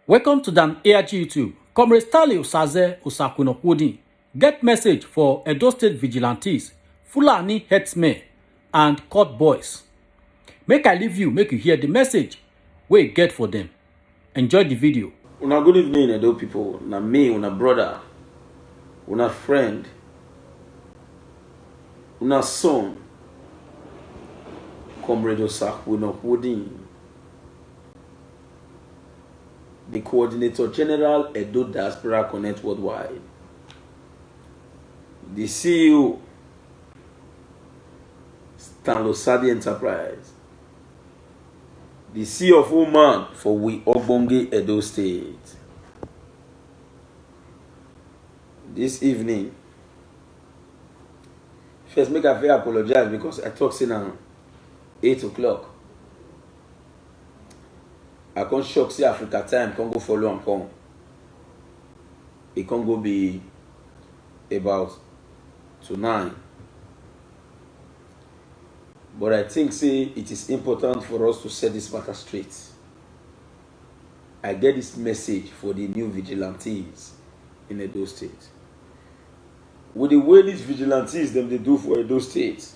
Welcome to Dan ARG YouTube. Comrade Stanley Osaze Osakwinokwodim get message for Edo State vigilantes, Fulani herdsmen, and court boys. Make I leave you, make you hear the message we get for them. Enjoy the video. Una good evening, Edo people. Una me, una brother, una friend, una son, Comrade Osakwinokwodim, the Coordinator General Edo Diaspora Connect Worldwide, the CEO, Stanley Osaze Enterprise, the CEO of Woman for We Ogbonge Edo State. This evening, first make I apologize because I talk say now 8 o'clock. I can't shock see Africa time, can't go follow and come. It can't go be about to 9. But I think say it is important for us to set this matter straight. I get this message for the new vigilantes in Edo State. With the way these vigilantes them they do for Edo State,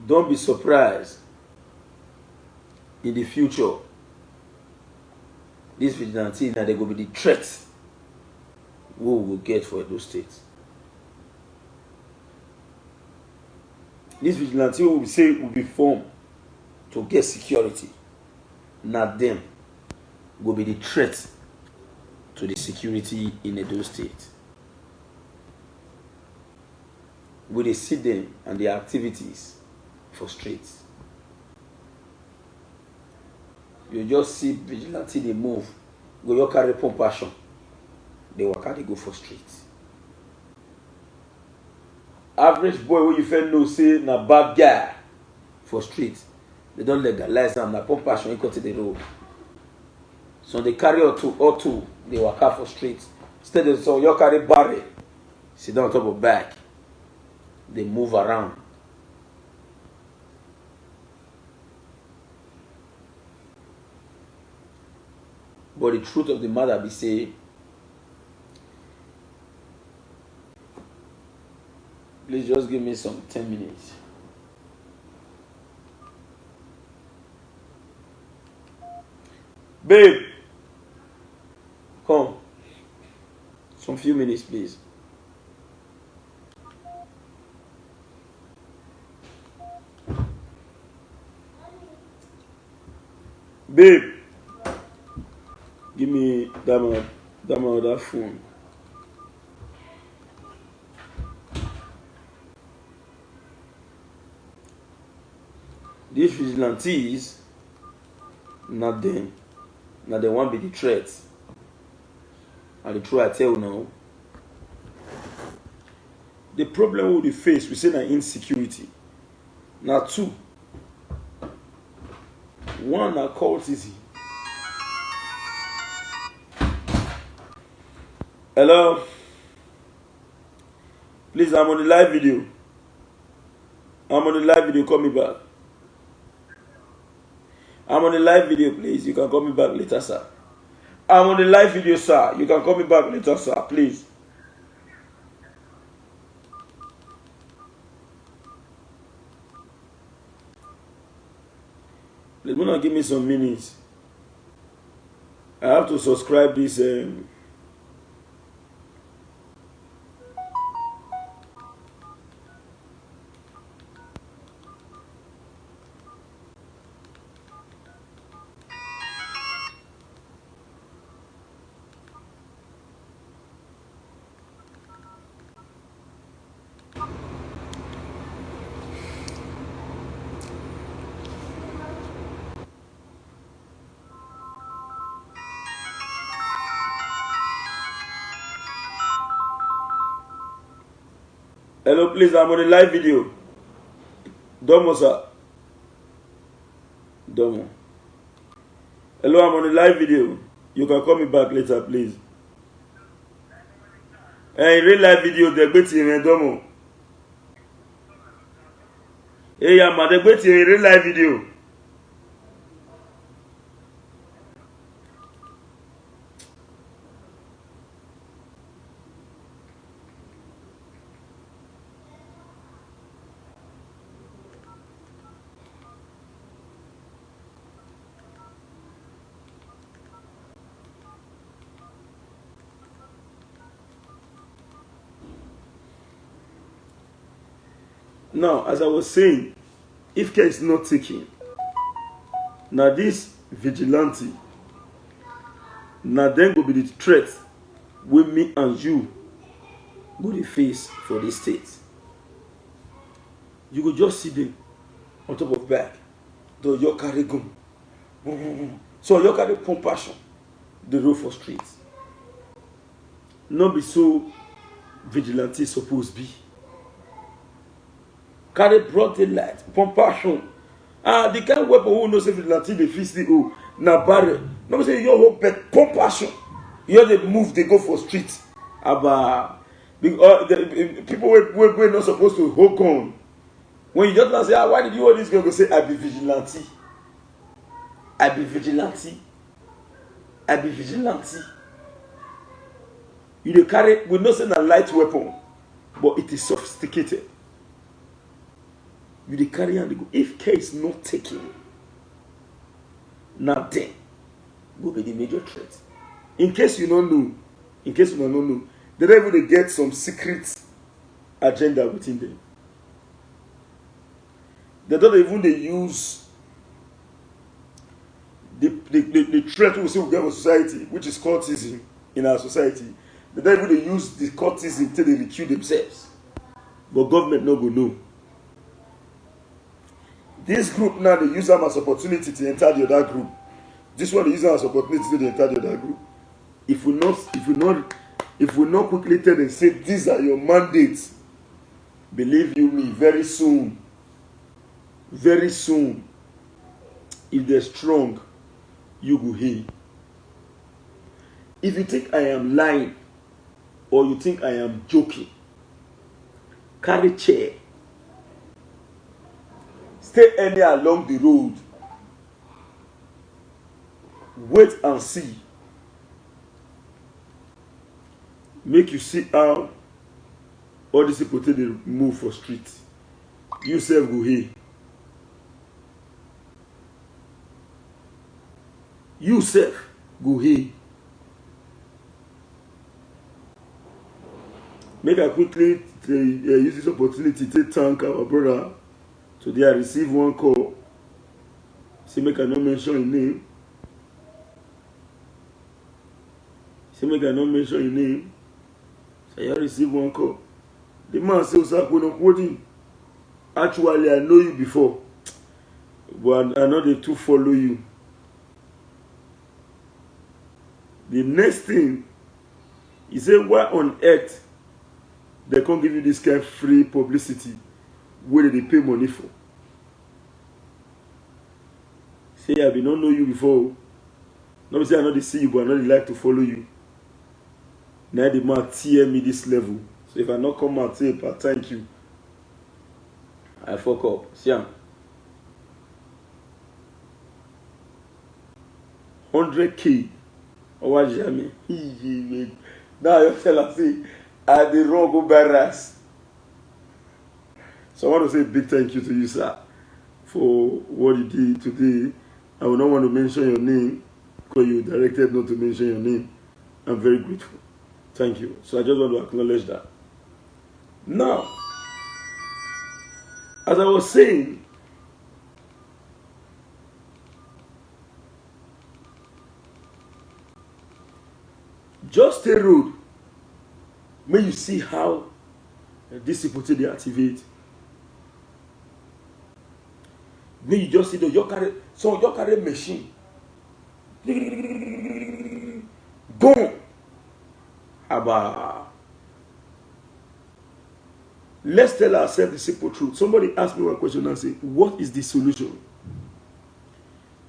don't be surprised in the future. These vigilantes now they go be the threat we will get for Edo State. These vigilantes will say will be formed to get security. Not them will be the threat to the security in Edo State. We they see them and their activities for streets. You just see vigilante they move, go your carry pump passion. They will carry go for streets. Average boy when you feel no say na bad guy for streets. They don't legalize them, na pump passion you cut to the road. So they carry or two, they walk out for streets. Instead of so you carry barrel, sit down on top of back. They move around. But the truth of the matter be say, please just give me some 10 minutes. Babe, come. Some few minutes, please. Babe, give me that phone. These vigilantes, not them. Now they want to be the threat. And the truth I tell you now, the problem we face, we say that insecurity. Now two. One, are cultism. Hello? Please, I'm on the live video. Call me back. I'm on the live video, please. You can call me back later, sir. I'm on the live video, sir. You can call me back later, sir, please. Please, wanna give me some minutes. I have to subscribe this. Hello, please. I'm on the live video. Domo, sir. Domo. Hello, I'm on the live video. You can call me back later, please. In real live video, they're waiting. Domo. Hey, I'm at the waiting in real live video. Now, as I was saying, if care is not taken, now this vigilante, now then go be the threat with me and you go the face for this state. You go just see them on top of back. Do you carry gun? So you carry compassion. The road for streets. Not be so vigilante supposed be. Carry broad daylight, compassion. The kind of weapon who knows if vigilante they fix the na barrel. No say your whole pet compassion. You they move, they go for streets. About the people we're not supposed to hold on. When you just say, why did you hold this girl? Go say, I be vigilante. I be vigilante. I be vigilante. You dey carry, we know say a light weapon, but it is sophisticated. You dey carry and they go. If care is not taken, now then will be the major threat. In case you don't know, they don't even get some secret agenda within them. They don't even use the threat we see we get in society, which is cultism in our society. They don't even use the cultism till they recruit themselves. But government no go know. This group now they use them as opportunity to enter the other group. This one they use them as opportunity to enter the other group. If we not quickly tell them say these are your mandates, believe you me, very soon, if they're strong, you go hear. If you think I am lying or you think I am joking, carry chair. Stay anywhere along the road. Wait and see. Make you see how all these people they move for street. You self go here. You self go here. Make I quickly use this opportunity to thank our brother. Today I received one call. Say make I not mention his name. So I received one call. The man says, actually I know you before, but I know they too follow you. The next thing, he said, why on earth they can't give you this kind of free publicity where they pay money for? Say, I don't know you before. Not say I know they see you, but I know they like to follow you. Now the man tear me this level. So if I not come out say, thank you, I fuck up. See ya. 100K. Or Jamie. Now you tell us say I the wrong go barras. So I want to say a big thank you to you, sir, for what you did today. I will not want to mention your name because you directed not to mention your name. I'm very grateful. Thank you. So I just want to acknowledge that. Now, as I was saying, just stay road. May you see how these people they activate. May you just see the your carry machine. Boom. Abba. Let's tell ourselves the simple truth. Somebody asked me one question and said, what is the solution?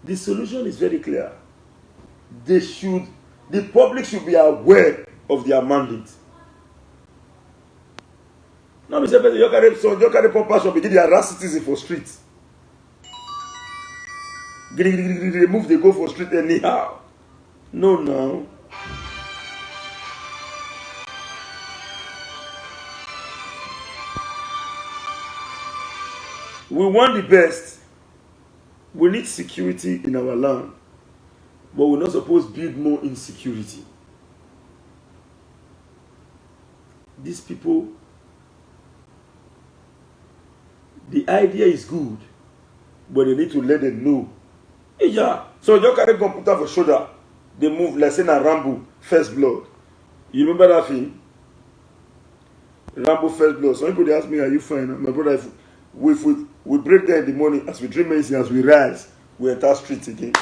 The solution is very clear. The public should be aware of their mandate. Now, Mr. President, you carry compassion, begin to harass citizens for streets. They move, they go for street anyhow. No. We want the best. We need security in our land. But we're not supposed to build more insecurity. These people, The idea is good, but they need to let them know. Yeah. So you carry gun put for shoulder. They move like saying a Rambo, First Blood. You remember that film? Rambo First Blood. Some people they ask me, are you fine? My brother, if we break there in the morning, as we drink medicine, as we rise, we enter streets again.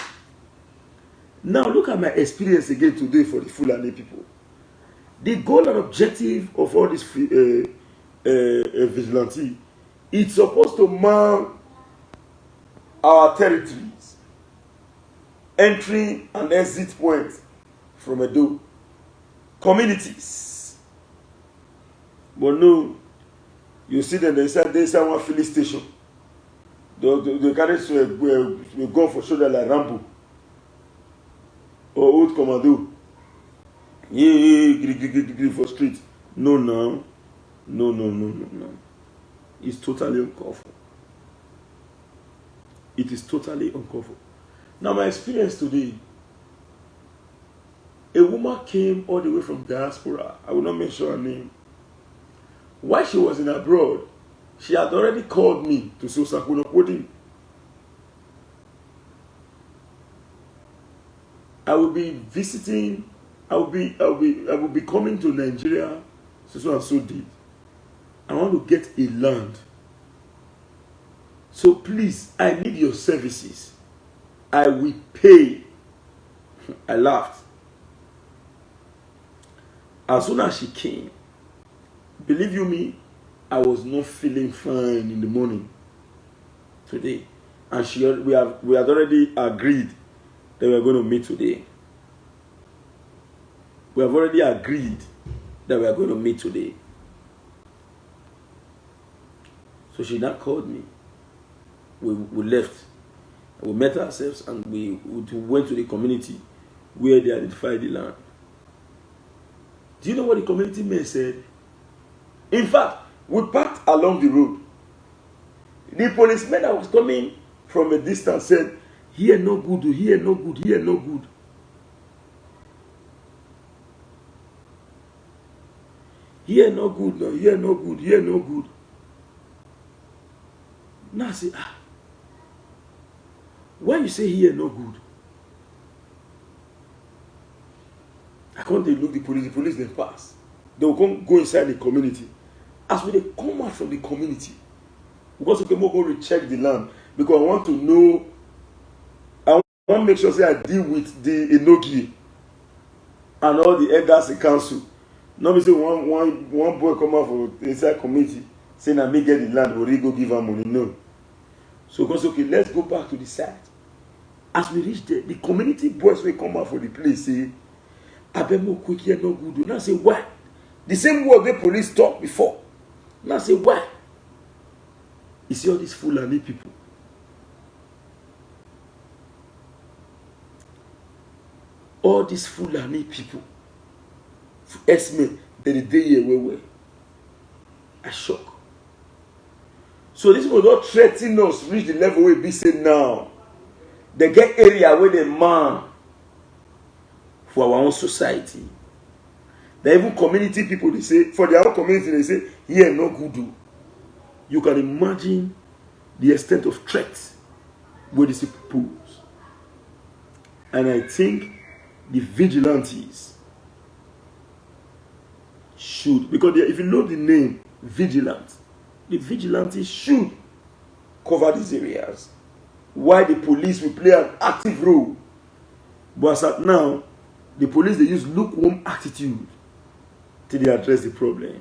Now look at my experience again today for the Fulani people. The goal and objective of all this vigilante, it's supposed to man our territories, entry and exit points from Edo communities. But no, you see them, they say one filling station. They carry a gun for shoulder like Rambo or old commando. Yeah, for street. No. It's totally uncalled for. It is totally uncalled for. Now, my experience today, a woman came all the way from diaspora. I will not mention her name. While she was in abroad, she had already called me to say Usaku Nkwudi. I will be visiting. I will be coming to Nigeria. So and so did. I want to get a land. So please, I need your services. I will pay. I laughed. As soon as she came, believe you me, I was not feeling fine in the morning today. And we had already agreed that we are going to meet today. We have already agreed that we are going to meet today. So she now called me. We left. We met ourselves and we went to the community where they identified the land. Do you know what the community man said? In fact, we parked along the road. The policeman that was coming from a distance said, "Here no good, here no good, here no good." Here no good, no, here no good, here no good. Now I say, why you say here no good? I can't look the police then pass. They will go inside the community. As when they come out from the community, because we can go recheck the land. Because I want to know, I want to make sure that I deal with the Enogi and all the elders in council. Not be say one boy come out from inside committee saying I may get the land, or he go give him money. No. So because okay, let's go back to the site. As we reach there, the community boys will come out for the place say, "Abemo quick here no good." Now say why? The same word the police talked before. Now say why? You see all these Fulani people. All these Fulani people. Esme, the day here where I shock. So this will not threaten us reach the level where we say now. They get area where they man for our own society. They even community people, they say, for their own community, they say, here no good do. You can imagine the extent of threats where these people pose. And I think the vigilantes should, because if you know the name vigilant, the vigilantes should cover these areas. Why the police will play an active role. But as at now, the police, they use lukewarm attitude till they address the problem.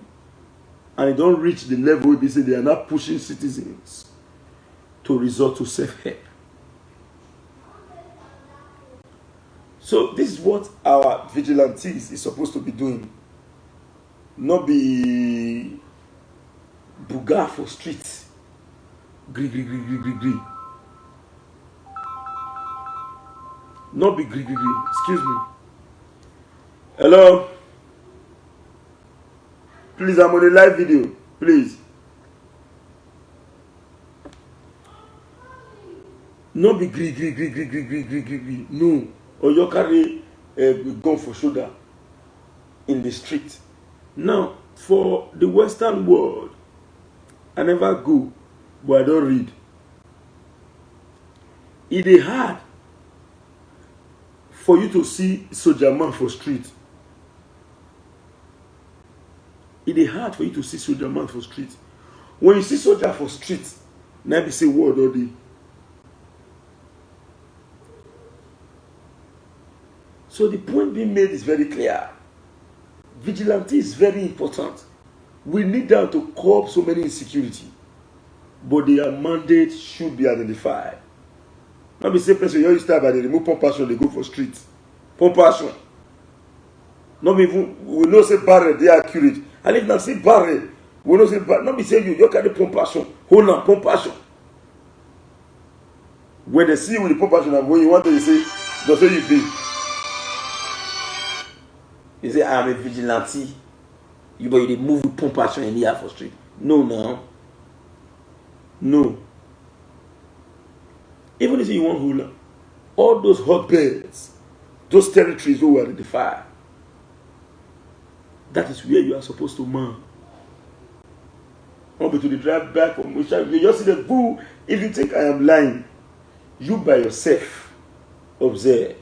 And they don't reach the level where they say they are not pushing citizens to resort to self-help. So this is what our vigilantes is supposed to be doing. Not be buga for streets. Gree. Not be gree. Excuse me. Hello? Please, I'm on a live video. Please. Not be gree. No. Or you carry a gun for shoulder in the street. Now, for the Western world, I never go. but I don't read. It is hard for you to see soldier man for street. It is hard for you to see soldier man for street. When you see soldier for street, now be say word all day. So the point being made is very clear. Vigilante is very important. We need them to curb so many insecurity, but their mandate should be identified. Not be say person you start by the remove pump action, they go for street. Pump action. Not even we know say barrel they are accurate. And if not say barrel, we know say barrel. Not be say you carry pump action, hold on pump action. When they see you with the pump action and when you want to say, don't say you be. You say I am a vigilante. You but you move with pump action in the air for street. No. Even if you want hula, all those hotbeds, those territories who are identified, that is where you are supposed to man. Not be to the drive back from which you just see the bull. If you think I am lying, you by yourself observe.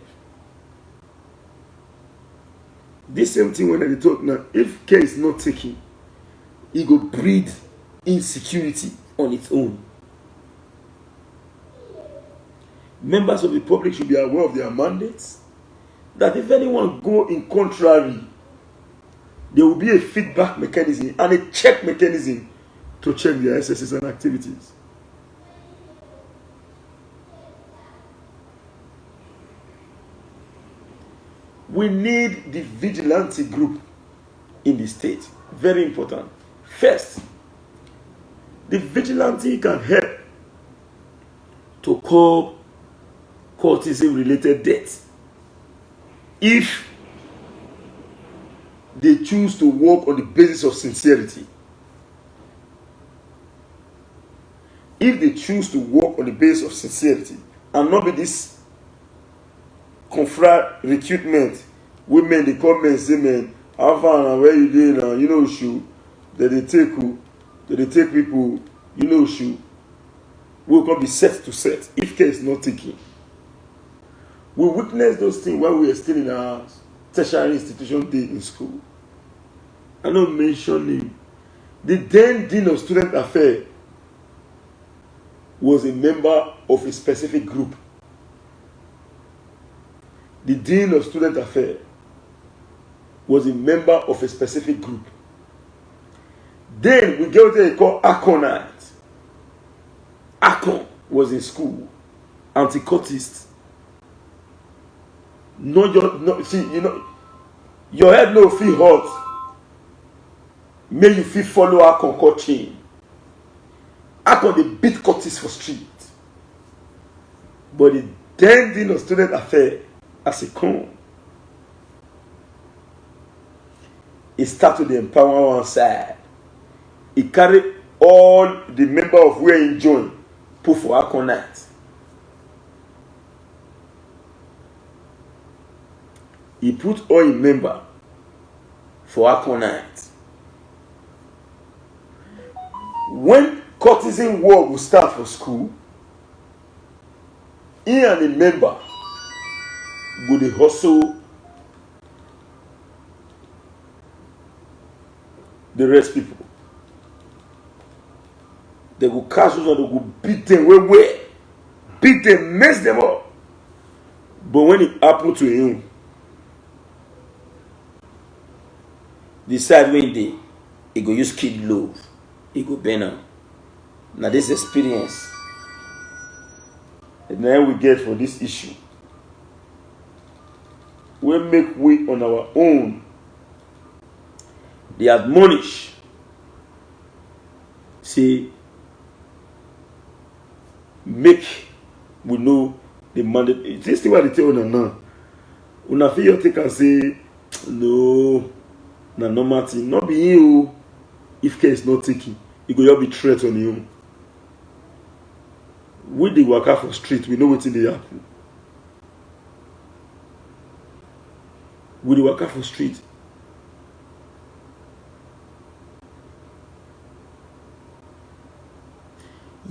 This same thing when I talk now, if care is not taken, it will breed insecurity on its own. Members of the public should be aware of their mandates, that if anyone go in contrary, there will be a feedback mechanism and a check mechanism to check their excesses and activities. We need the vigilante group in the state. Very important. First, the vigilante can help to curb courtesan-related deaths if they choose to work on the basis of sincerity. If they choose to work on the basis of sincerity and not be this confront recruitment, women they come and say, man, how far and where you dey now? You know shoe. That they take who? That they take people, you know shoe. Will come be set to set if care is not taken. We witness those things while we are still in our tertiary institution day in school. I don't mention him. The then Dean of Student Affairs was a member of a specific group. The Dean of Student Affairs was a member of a specific group. Then we get what they call Aconite. Acon was in school, anti-cultist. Your head no feel hot. May you feel follow Acon called chain. Acon they beat cultists for street. But the then Dean of Student Affairs, as a con, he started to empower one side. He carried all the members of where he joined, put for Aconite. He put all his members for Aconite. When courtesan war will start for school, he and a member go dey hustle the rest people. They go catch those and they go beat them way. Beat them, mess them up. But when it happened to him, decide when he go use kid love, he go burn am. Now this experience, and then we get for this issue. We make way on our own. They admonish. Say, make we know the mandate. This thing what they tell you now. Una feel take and say, no, na normal thing. Not be you. If care is not taken, you go be threat on you. With the worker for street, we know what's in the happen. With the worker for street.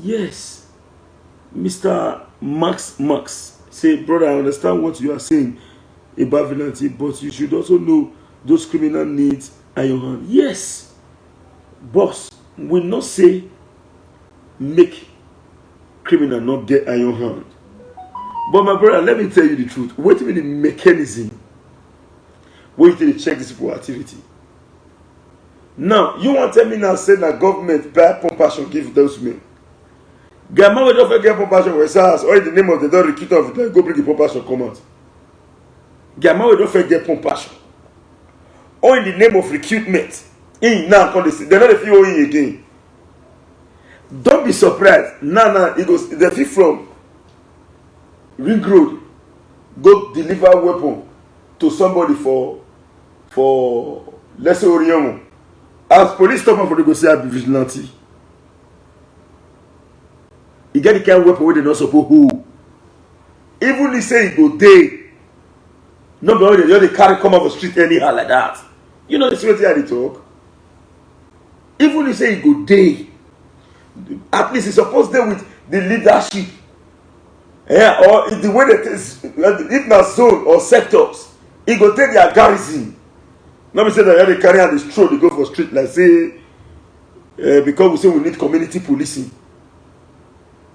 Yes. Mr. Max say, brother, I understand what you are saying about vigilante, but you should also know those criminal needs iron hand. Yes, boss will not say make criminal not get iron hand. But my brother, let me tell you the truth. What is the mechanism where you check this people activity? Now, you want to tell me now say that government buy pump passion give those men. Gamma will not get pump passion with SARS or in the name of the don't recruit of it, go bring the pump passion come out. Gamma will not get pump passion. Or in the name of recruitment. In now, they're not a few again. Don't be surprised. Now, it goes the fee from Ring Road go deliver weapon to somebody for let's say Orion. As police stop for the go say be vigilante. You get the kind of weapon where they not supposed to. Even if say he go day. Nobody they carry come off the street anyhow like that. You know the way they talk. Even if say he go day, at least he's supposed to deal with the leadership. Yeah, or the way that is, if not zone or sectors, he go take their garrison. Let me say that they carry on this throw, they go for street like say, because we say we need community policing.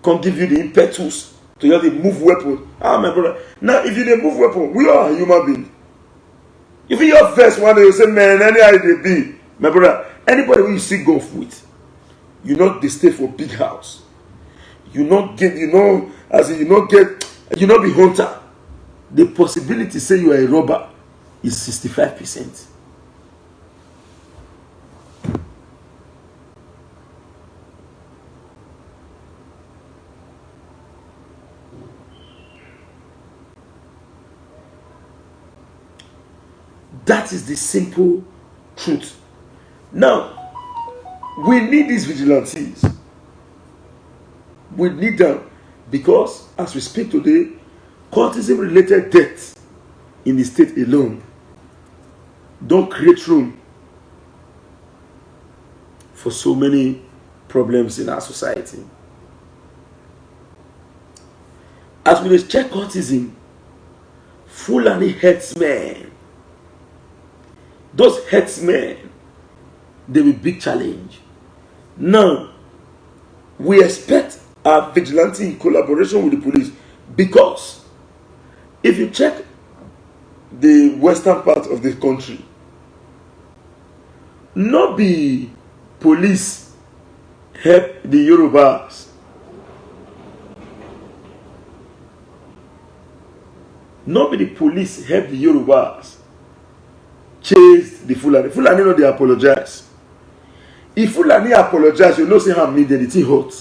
Can't give you the impetus to have to move weapon. Ah, my brother. Now, if you dey move weapon, we are human beings. If you have first one, you say, man, any idea be, my brother. Anybody who you see go with, you not they stay for big house. You not get, you know, as in you not get, you not be hunter. The possibility say you are a robber is 65%. That is the simple truth. Now, we need these vigilantes. We need them because, as we speak today, cultism-related deaths in the state alone don't create room for so many problems in our society. As we check cultism, Fulani headsmen, those headsmen, they will be big challenge. Now, we expect our vigilante in collaboration with the police because if you check the western part of the country, not be police help the Yorubas. Not be the police help the Yorubas chase the Fulani. Fulani know they apologize. If Fulani apologize, you know say how media the thing hot.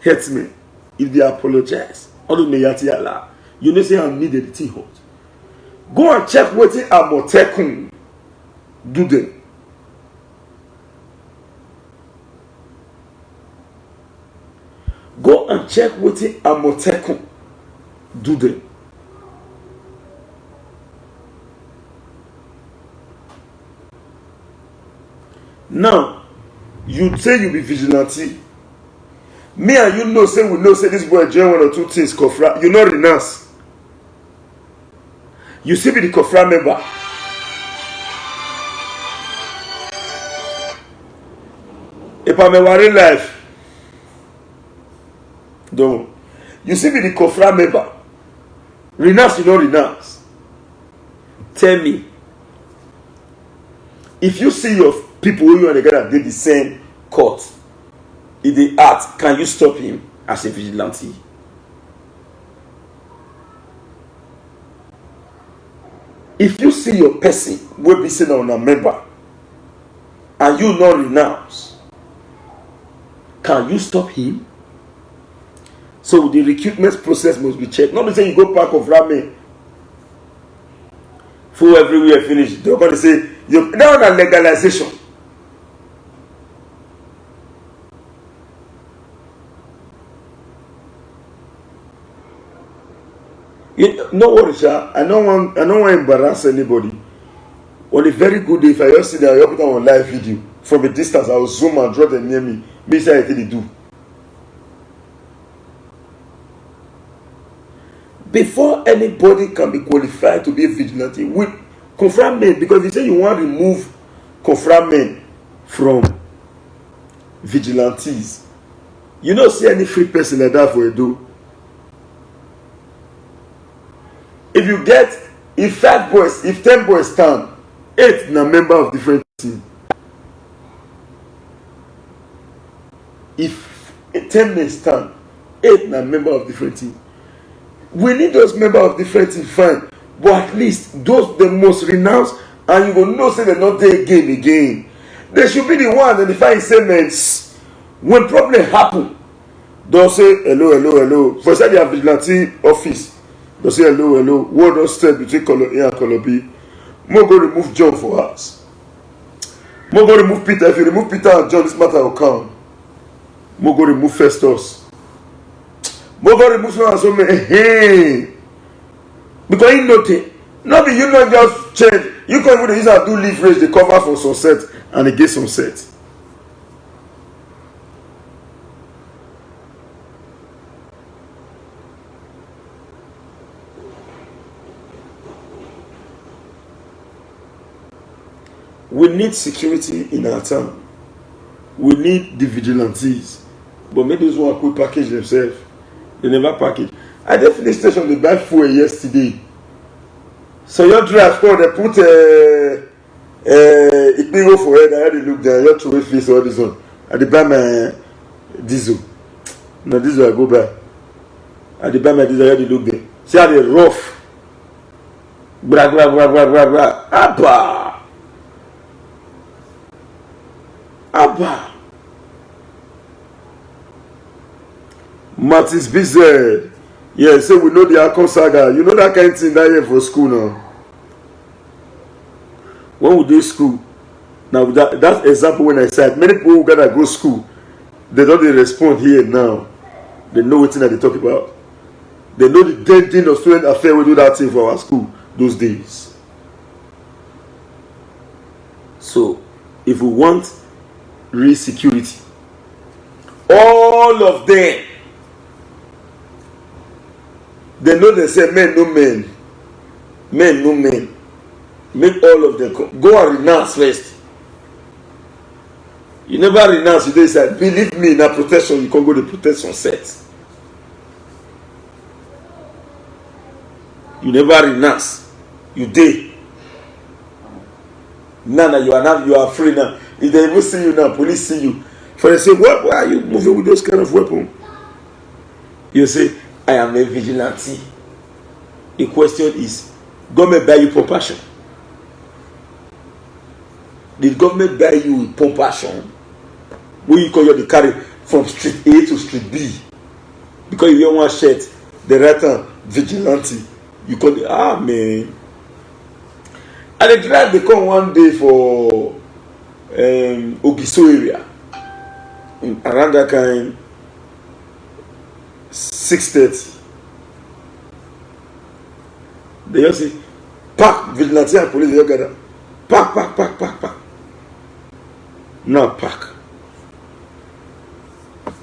Hurts me. If they apologize, all the meyati Allah, you know say how media the thing hot. Go and check what Amotekun do them. Go and check what Amotekun do them. Now, you say you be vigilante. Me and you know say we know say this boy doing one or two things kofra. You know renounce. You see be the kofra member. If I'm a worry life, don't. You see be the kofra member. Renounce, you know renounce. Tell me, if you see your people who you and the guy that did the same court, if they act, can you stop him as a vigilante? If you see your person will be sitting on a member and you not renounce, can you stop him? So the recruitment process must be checked. Not saying you go park of ramen, full everywhere finish. They're going to say you now on legalization. No worries, sir. I don't want to embarrass anybody. On a very good day, if I just see that I put on live video, from a distance. I will zoom and draw them near me. Me say anything they do. Before anybody can be qualified to be a vigilante, we confront men, because if you say you want to remove confront men from vigilantes, you don't see any free person like that for a do. If you get, if 5 boys, if 10 boys stand, 8 na member of different team. If 10 men stand, 8 na member of different team. We need those members of different team, fine, but at least those the most renounced, and you go know say they're not there again. They should be the one that define segments when problem happen. Don't say hello. For example, their vigilante office, don't say hello. What does stand between color A and color B? Mo go remove John for us. Mo go remove Peter. If you remove Peter and John, this matter will come. Mo go remove Festus. Mo go remove so many. Because he know it. No be you not just change. You can even use and do leverage the cover for sunset and against sunset. We need security in our town. We need the vigilantes. But maybe those one could package themselves. They never package. I did finish station, they buy fuel yesterday. So your drive code, they put it go for it. I had to look there. You to wait face all this one. I did buy my diesel. No diesel I go buy. I did buy my diesel. I had to look there. See how they rough. Bra. Abba. Martins BZ. Yeah, so we know the Akon saga. You know that kind of thing that year for school now. When we do school, now that example when I said many people who gotta go school, they don't respond here now. They know what thing that they talk about. They know the dead thing of student affair we do that thing for our school those days. So if we want real security, all of them, they know they say men no men, men no men. Make all of them go and renounce first. You never renounce, you say, believe me, in a protection, you can go to protection set. You never renounce. You did. Now you are free now. If they even see you now, police see you. For they say, why are you moving with those kind of weapons? You say, I am a vigilante. The question is, government buy you for passion? Did government buy you with pump passion? When you call the carry from street A to street B? Because you wear one shirt, the right hand, vigilante. You call it, man. And the drive they come one day for Ogiso area. Around that kind 6:30. They just say, pack, vigilante and police, they gather. Pack. Now pack.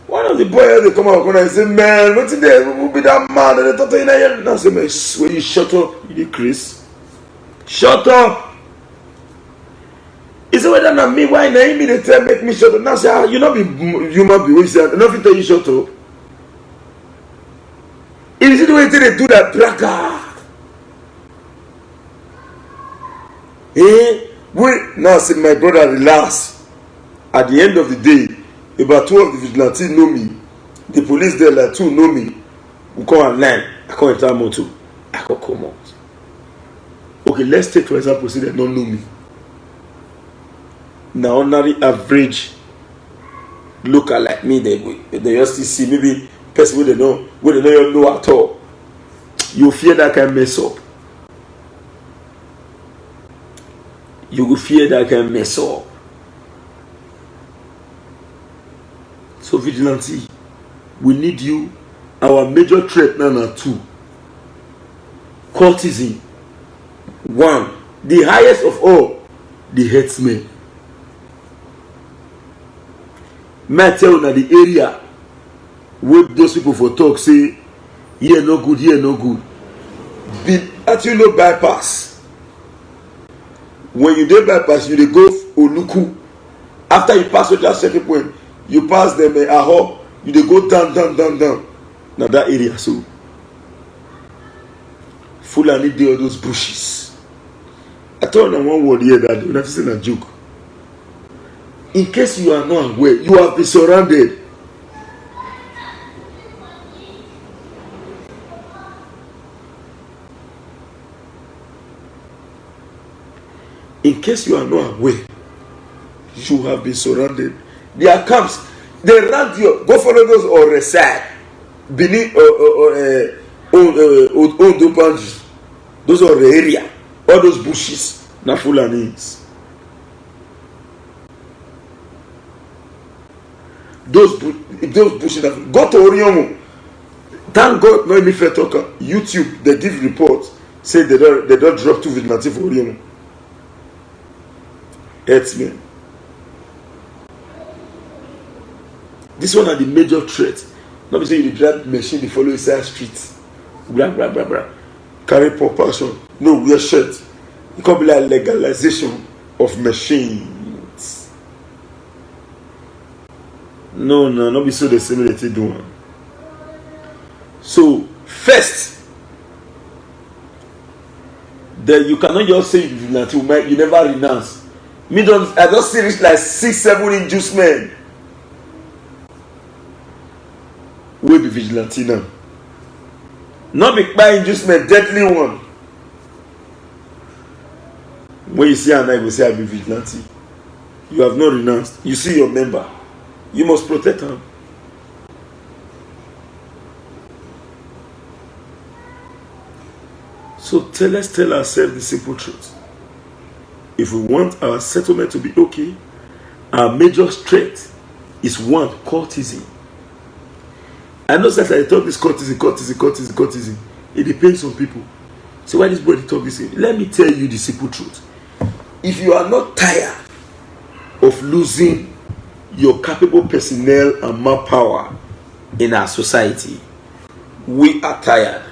One of the boys they come out and say, man, what's in there? Who be that man? And they talk to you now. Now say, man, will you shut up? You Chris? Shut up. He said, whether not me, why not me? They tell make me shut up. Now say, you not be human being. He said, nothing tell you shut up. If you see the way they do that, braka. Wait, now say my brother relax. At the end of the day, about 2 of the vigilantes know me. The police there like 2 know me. We come and line. I come enter motor. I can come out. Okay, let's take for example, say they don't know me. Now ordinary average looker like me, they just see maybe person where they don't know at all. You fear that can mess up. You will fear that can mess up. So vigilante, we need you. Our major threat now are 2. Courtesan. 1. The highest of all, the headsman. may I tell you na the area where those people for talk say here no good, here no good. Actually no bypass. When you dey bypass, you dey go Oluku. After you pass that second point, you pass them Aho, you dey go down. Now that area so Fulani dey all those bushes. I told them one word here that not is a joke. In case you are not aware, you have been surrounded. In case you are not aware, you have been surrounded. Their camps, they ran you. Go follow those or reside. Beneath those are the area. All those bushes, na Fulanis. Those bushes. Go to Oriomo. Thank God, no any fair talker. YouTube, they give reports. Say they don't drop 2 vigilante for Oriomo. Herdsmen. This one are the major threat. Not be say you drive machine, they follow inside streets. Blah blah blah blah. Carry propulsion. No, wear shirt. It can be like legalization of machines. No, not be so the same that they do. So first, that you cannot just say you never renounce. I just see it like 6-7 inducement. We be vigilante now. Not be by inducement, deadly one. When you see an I will say I be vigilante. You have not renounced. You see your member. You must protect him. So let's tell ourselves the simple truth. If we want our settlement to be okay, our major strength is one, courtesy. I know that I talk this courtesy. It depends on people. So why this body talk this? Let me tell you the simple truth. If you are not tired of losing your capable personnel and manpower in our society, we are tired.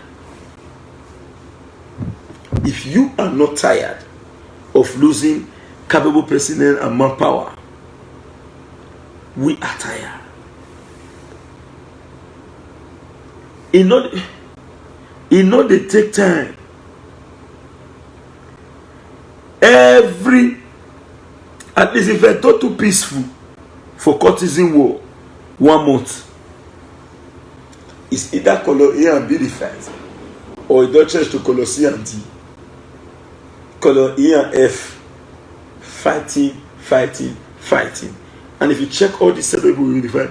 If you are not tired of losing capable personnel and manpower, we are tired. It not they take time. At least if I thought too peaceful for courtesan war 1 month, it's either color A and B the fight, or it don't change to color C and D. Color E and F fighting. And if you check all the several people in the fight,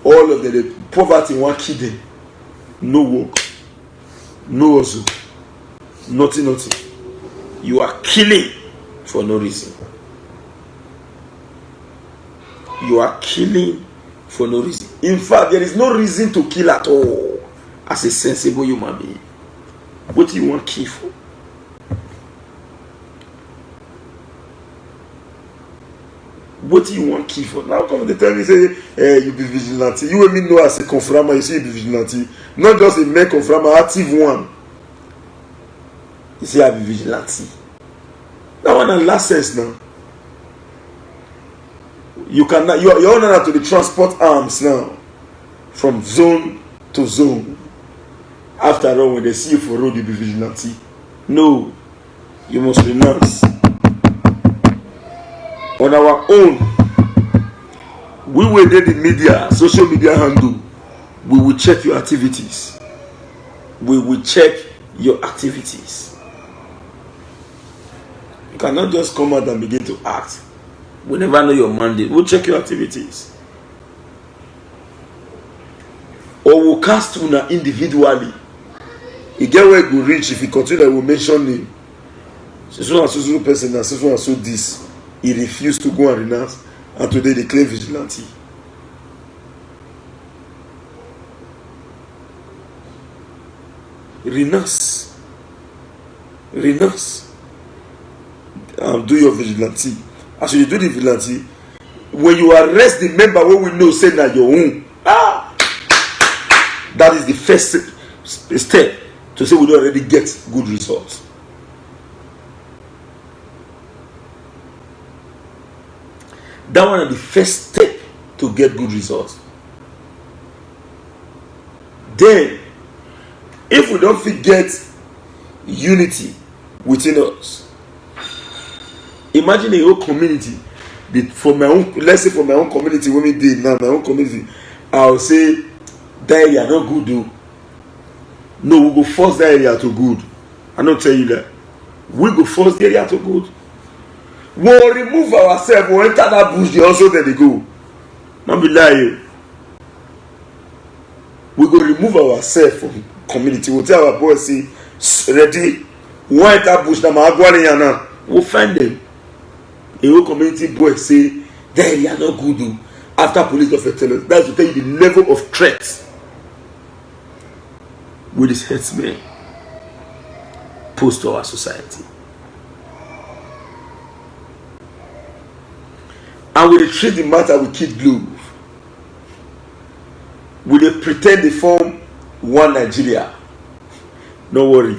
all of them, the poverty one kid them. No work, no hustle, nothing. You are killing for no reason. You are killing for no reason. In fact, there is no reason to kill at all as a sensible human being. What do you want to kill for? What do you want to kill for? Now come the time you say, you be vigilante. You and me know as a confirmer, you say you be vigilante. Not just a mere confirmer, active one. You say I be vigilante. That one has last sense now. You cannot. You're on to the transport arms now, from zone to zone. After all, when they see you for road, you be vigilante. No, you must renounce. On our own, we will do the media, social media handle. We will check your activities. We will check your activities. You cannot just come out and begin to act. We never know your mandate. We'll check your activities. Or we'll cast una individually. You get where it will reach if you continue, we'll mention him. So person and so this. He refused to go and renounce, and today they claim vigilante. Renounce. Do your vigilante. As you do the vigilante, when you arrest the member wey we know say na your own, that is the first step to say we don already get good results. That one is the first step to get good results. Then, if we don't forget unity within us, imagine a whole community. For my own, let's say for my own community, when we did now, my own community, I'll say that area not good. Though. No, we go force that area to good. I don't tell you that. We go force the area to good. We'll remove ourselves, we'll enter that bush, they also there they go. Man be lie. We go remove ourselves from community. We'll tell our boys, say, ready, we'll enter bush, we'll find them. A whole community boy say, that area not good. Though. After police officer tell us, that's to tell you the level of threat with this headsman pose to our society. And we treat the matter with kid glue. We pretend they form one Nigeria. No worry.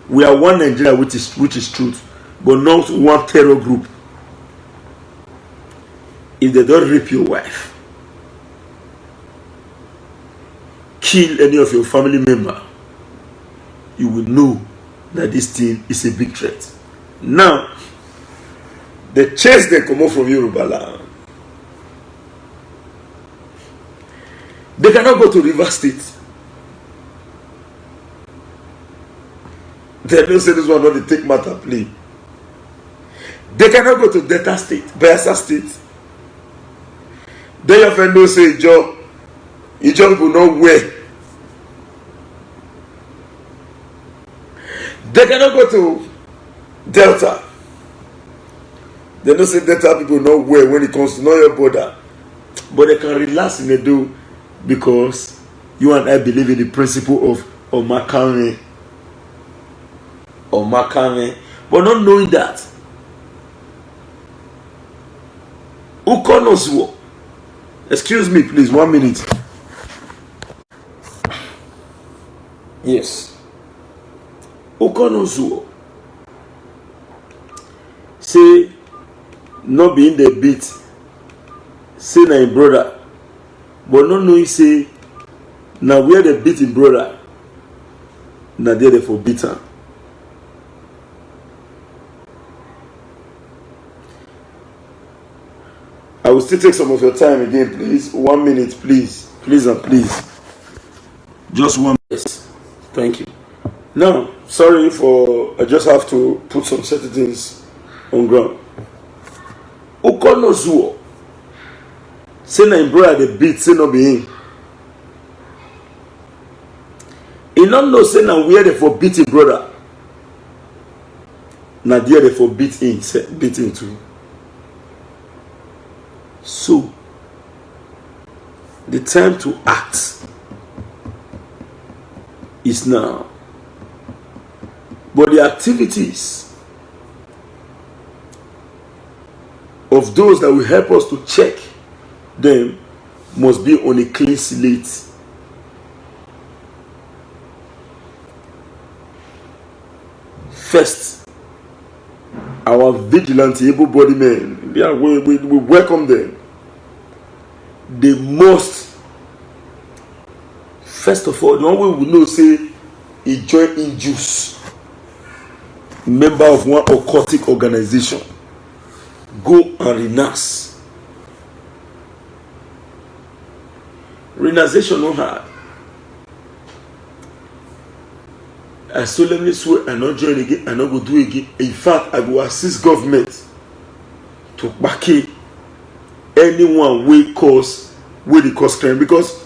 We are one Nigeria which is truth, but not one terror group. If they don't rape your wife, kill any of your family member, you will know that this thing is a big threat. Now, the chase they come out from Yoruba land. They cannot go to Rivers State. They don't say this one, not the take matter play. They cannot go to Delta State, Bayelsa State. They often know say Ijo people know where. They cannot go to Delta. They don't say Delta people know where when it comes to know your border. But they can relax in the do because you and I believe in the principle of Makame. But not knowing that. Ukonozuo. Excuse me, please, 1 minute. Yes. Ukonozuo. Say, not being the beat. Say, na him brother. But not knowing, say, now where the beating brother. Now there they for beaten. I will still take some of your time again, please. 1 minute, please. Please and please. Just 1 minute. Thank you. Now, sorry for, I just have to put some certain things on ground. Ukonozuo. Say na him brother the beat, say no be him. He not know say na where they for beat him brother. Na there they for beat him too. So, the time to act is now. But the activities of those that will help us to check them must be on a clean slate. First, our vigilante, able-bodied men, we welcome them. They must, first of all, the one way we know say he joined in juice, member of one occultic organization, go and renounce. Renunciation no hard. I solemnly swear I not join again, I not go do again. In fact, I go assist government to back anyone will cause crime, because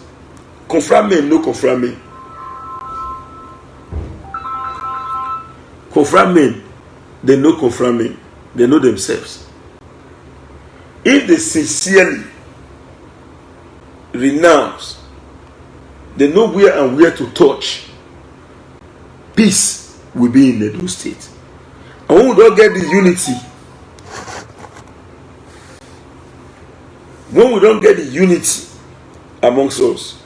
confront men no confront men. Confront men, they no confront men. They know themselves. If they sincerely renounce, they know where and where to touch. Peace will be in the Edo State. And when we don't get this unity, When we don't get the unity amongst us,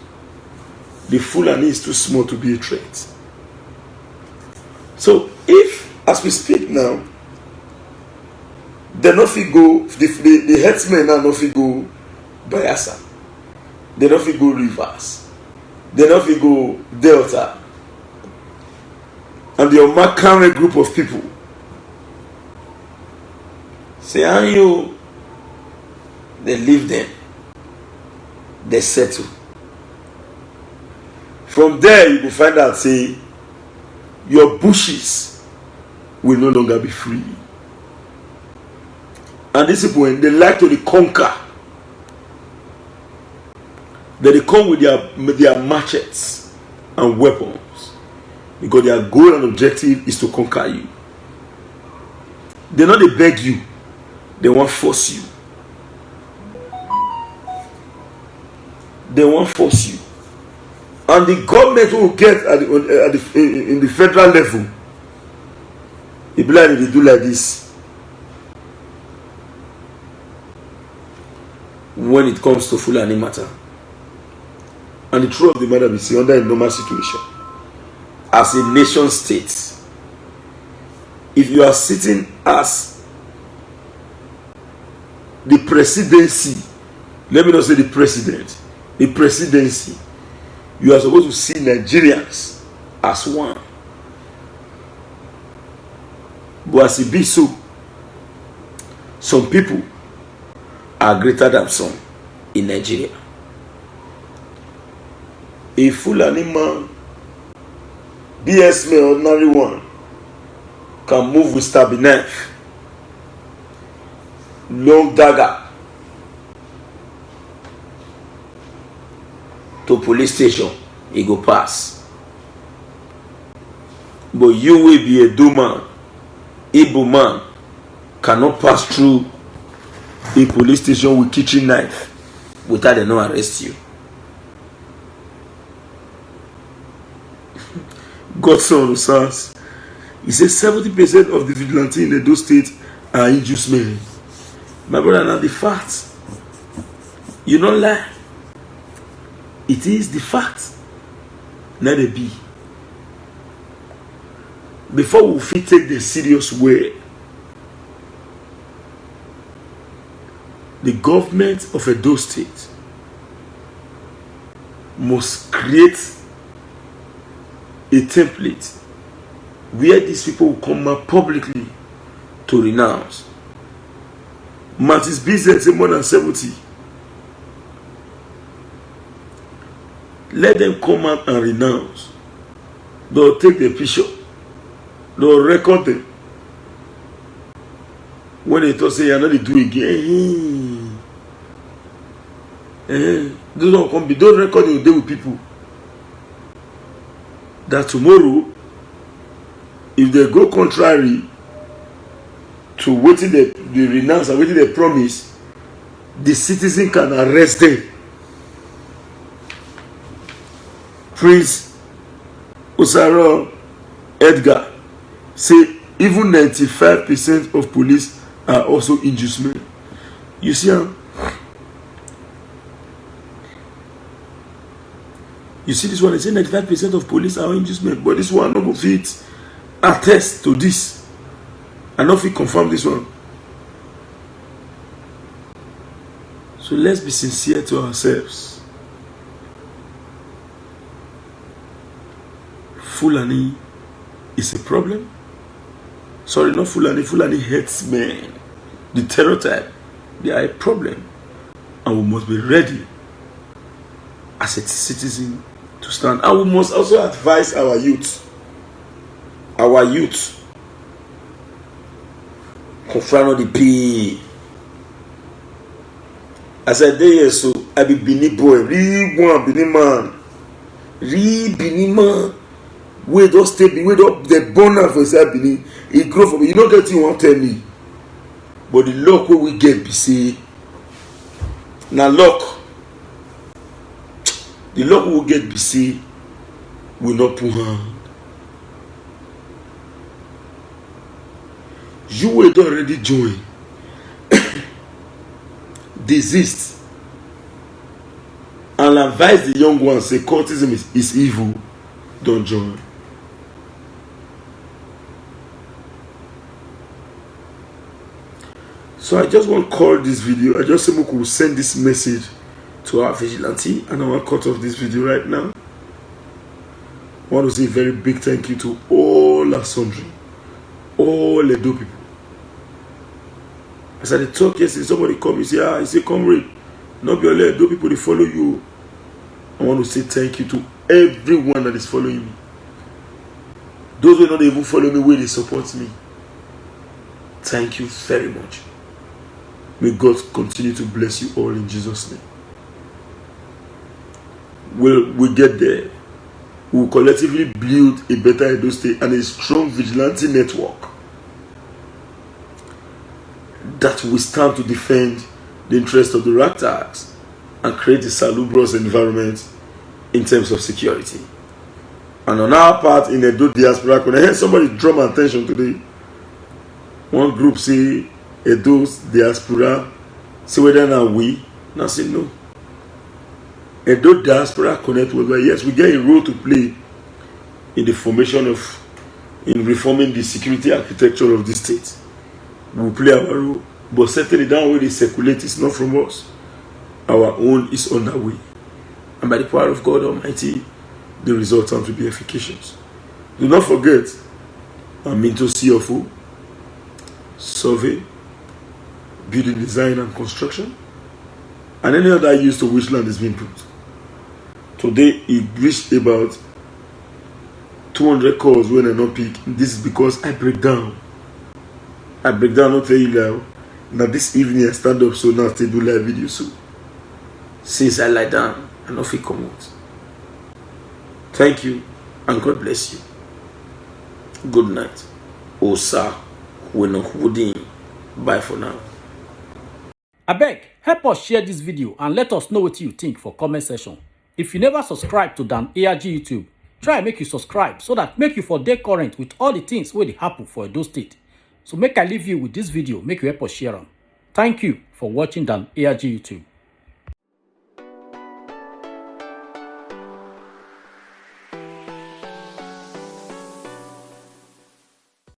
the Fulani is too small to be a threat. So if, as we speak now, they not fit go, the headsmen now not fit go Bayelsa, they not fit go Rivers, they not fit go Delta, and the Omakame group of people say, and you, they leave them, they settle. From there, you will find out, say, your bushes will no longer be free. And these people, when they like to conquer, they come with their machetes and weapons, because their goal and objective is to conquer you. They not they beg you, they want to force you. They want to force you. And the government will get in the federal level, if like they do like this, when it comes to Fulani matter. And the truth of the matter is, under a normal situation, as a nation state, if you are sitting as the presidency, let me not say the president, the presidency, you are supposed to see Nigerians as one. But as it be so, some people are greater than some in Nigeria. A Fulani man, BS man, ordinary one, can move with stabby knife, long dagger, to police station, he go pass. But you will be a Duman, Igbo man, cannot pass through a police station with kitchen knife without they no arrest you. Godson says, he says 70% of the vigilante in Edo State are injured men. My brother, now the fact, you don't lie. It is the fact. Let it be. Before we fit take the serious way, the government of Edo State must create a template where these people will come out publicly to renounce. Martin's business is more than 70. Let them come out and renounce. They'll take the picture. They'll record them. When they talk, say, you're not do again. Don't come. Don't record your day with people. That tomorrow, if they go contrary to what they renounce and what they promise, the citizen can arrest them. Prince Osaro Edgar say even 95% of police are also injured men. You see how? You see this one, they say 95% of police are injured men, but this one not fit attest to this. And not fit confirm this one. So let's be sincere to ourselves. Fulani is a problem. Sorry, not Fulani. Fulani hates men. The terror type, they are a problem. And we must be ready as a citizen to stand. And we must also advise our youth. Our youth. Confront the P. As I say, so I be Bini boy. Real one, Bini man. Real Bini man. We don't stay, we don't the boner for inside Bini. It grow for me. You don't get you want to tell me. But the luck we get be say. Now luck. The luck we get be say. We not put hand. You will already join. Desist I'll advise the young ones, say cultism is evil, don't join. So I just want to call this video. I just say we could send this message to our vigilante, and I want to cut off this video right now. I want to say a very big thank you to all our sundry, all Edo people. As I talk yesterday, somebody come, he say, comrade, not be all Edo people, they follow you. I want to say thank you to everyone that is following me. Those who don't even follow me, where they support me. Thank you very much. May God continue to bless you all in Jesus' name. We'll get there. We'll collectively build a better Edo State and a strong vigilante network that will stand to defend the interests of the ragtags and create a salubrious environment in terms of security. And on our part in Edo diaspora, when I heard somebody draw my attention today, one group say Edo's diaspora, say whether now we, and I say no. Edo diaspora connect with, yes, we get a role to play in the formation of, in reforming the security architecture of the state. We play our role, but certainly that way they circulate is not from us. Our own is on our way. And by the power of God Almighty, the results will be efficacious. Do not forget, I'm into CFO, survey, building design and construction, and any other use to which land is being put. Today, it reached about 200 calls when I not pick. This is because I break down. I break down, not tell you now. Now this evening I stand up, so now I do live video. So since I lie down, I not feel come out. Thank you, and God bless you. Good night. Osa, we no hooding. Bye for now. Abeg, help us share this video and let us know what you think for comment section. If you never subscribe to Dan ARG YouTube, try make you subscribe so that make you for dey current with all the things wey dey happen for Edo State. So make I leave you with this video, make you help us share them. Thank you for watching Dan ARG YouTube.